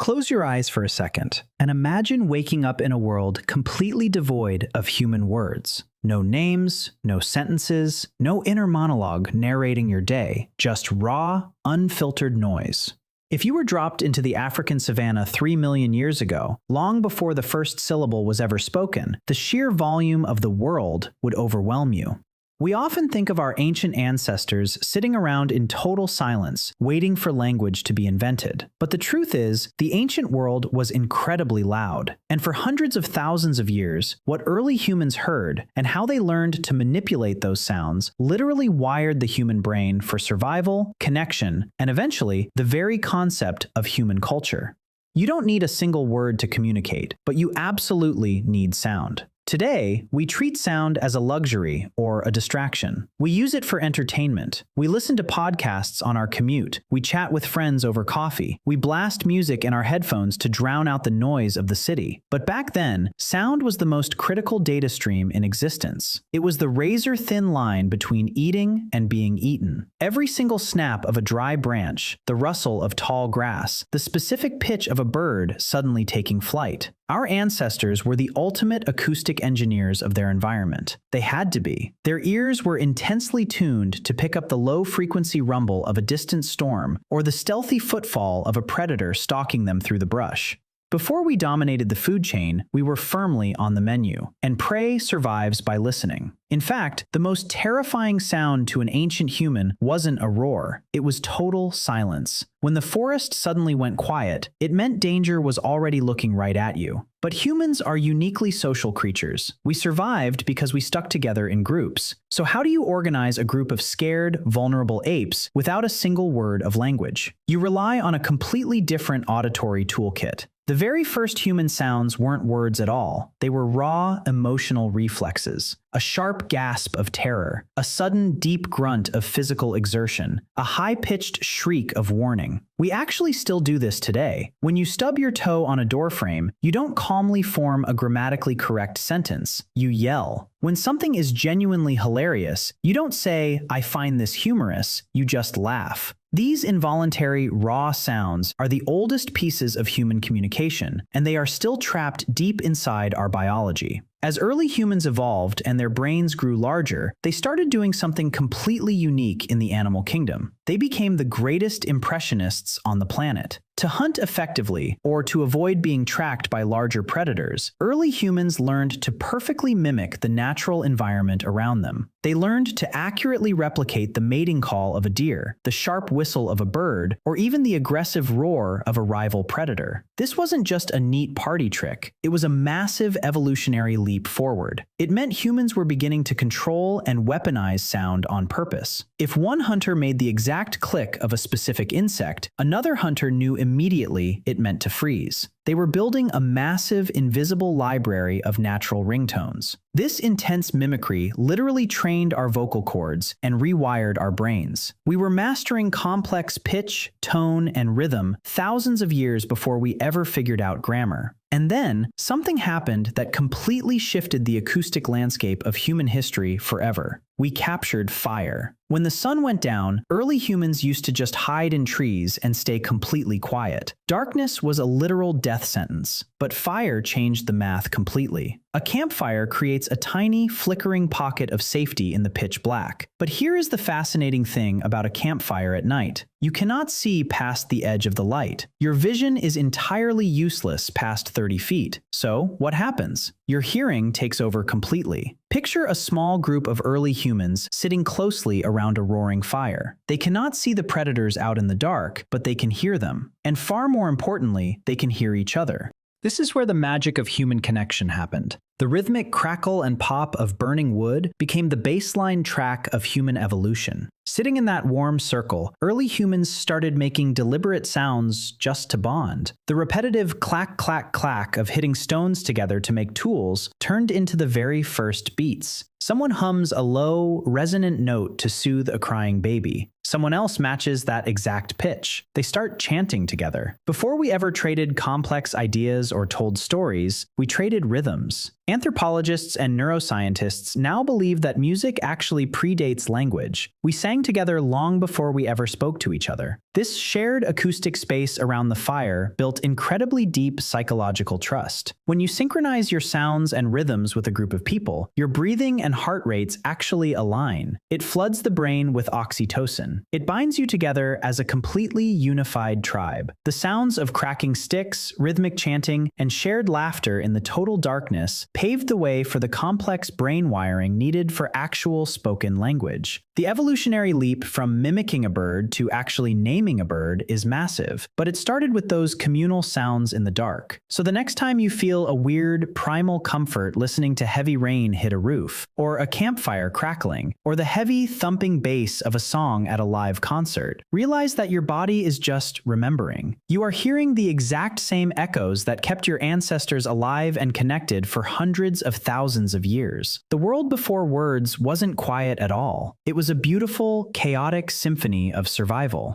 Close your eyes for a second and imagine waking up in a world completely devoid of human words. No names, no sentences, no inner monologue narrating your day, just raw, unfiltered noise. If you were dropped into the African savanna 3 million years ago, long before the first syllable was ever spoken, the sheer volume of the world would overwhelm you. We often think of our ancient ancestors sitting around in total silence, waiting for language to be invented. But the truth is, the ancient world was incredibly loud. And for hundreds of thousands of years, what early humans heard and how they learned to manipulate those sounds literally wired the human brain for survival, connection, and eventually, the very concept of human culture. You don't need a single word to communicate, but you absolutely need sound. Today, we treat sound as a luxury or a distraction. We use it for entertainment. We listen to podcasts on our commute. We chat with friends over coffee. We blast music in our headphones to drown out the noise of the city. But back then, sound was the most critical data stream in existence. It was the razor-thin line between eating and being eaten. Every single snap of a dry branch, the rustle of tall grass, the specific pitch of a bird suddenly taking flight. Our ancestors were the ultimate acoustic engineers of their environment. They had to be. Their ears were intensely tuned to pick up the low-frequency rumble of a distant storm or the stealthy footfall of a predator stalking them through the brush. Before we dominated the food chain, we were firmly on the menu, and prey survives by listening. In fact, the most terrifying sound to an ancient human wasn't a roar, it was total silence. When the forest suddenly went quiet, it meant danger was already looking right at you. But humans are uniquely social creatures. We survived because we stuck together in groups. So how do you organize a group of scared, vulnerable apes without a single word of language? You rely on a completely different auditory toolkit. The very first human sounds weren't words at all. They were raw, emotional reflexes. A sharp gasp of terror, a sudden deep grunt of physical exertion, a high-pitched shriek of warning. We actually still do this today. When you stub your toe on a doorframe, you don't calmly form a grammatically correct sentence. You yell. When something is genuinely hilarious, you don't say, "I find this humorous," you just laugh. These involuntary, raw sounds are the oldest pieces of human communication, and they are still trapped deep inside our biology. As early humans evolved and their brains grew larger, they started doing something completely unique in the animal kingdom. They became the greatest impressionists on the planet. To hunt effectively, or to avoid being tracked by larger predators, early humans learned to perfectly mimic the natural environment around them. They learned to accurately replicate the mating call of a deer, the sharp whistle of a bird, or even the aggressive roar of a rival predator. This wasn't just a neat party trick, it was a massive evolutionary leap forward. It meant humans were beginning to control and weaponize sound on purpose. If one hunter made the exact click of a specific insect, another hunter knew immediately it meant to freeze. They were building a massive, invisible library of natural ringtones. This intense mimicry literally trained our vocal cords and rewired our brains. We were mastering complex pitch, tone, and rhythm thousands of years before we ever figured out grammar. And then, something happened that completely shifted the acoustic landscape of human history forever. We captured fire. When the sun went down, early humans used to just hide in trees and stay completely quiet. Darkness was a literal death sentence, but fire changed the math completely. A campfire creates a tiny, flickering pocket of safety in the pitch black. But here is the fascinating thing about a campfire at night. You cannot see past the edge of the light. Your vision is entirely useless past 30 feet. So, what happens? Your hearing takes over completely. Picture a small group of early humans sitting closely around a roaring fire. They cannot see the predators out in the dark, but they can hear them. And far more importantly, they can hear each other. This is where the magic of human connection happened. The rhythmic crackle and pop of burning wood became the baseline track of human evolution. Sitting in that warm circle, early humans started making deliberate sounds just to bond. The repetitive clack, clack, clack of hitting stones together to make tools turned into the very first beats. Someone hums a low, resonant note to soothe a crying baby. Someone else matches that exact pitch. They start chanting together. Before we ever traded complex ideas or told stories, we traded rhythms. Anthropologists and neuroscientists now believe that music actually predates language. We sang together long before we ever spoke to each other. This shared acoustic space around the fire built incredibly deep psychological trust. When you synchronize your sounds and rhythms with a group of people, your breathing and heart rates actually align. It floods the brain with oxytocin. It binds you together as a completely unified tribe. The sounds of cracking sticks, rhythmic chanting, and shared laughter in the total darkness paved the way for the complex brain wiring needed for actual spoken language. The evolutionary leap from mimicking a bird to actually naming a bird is massive, but it started with those communal sounds in the dark. So the next time you feel a weird, primal comfort listening to heavy rain hit a roof, or a campfire crackling, or the heavy, thumping bass of a song at a live concert, realize that your body is just remembering. You are hearing the exact same echoes that kept your ancestors alive and connected for hundreds of thousands of years. The world before words wasn't quiet at all. It was a beautiful, chaotic symphony of survival.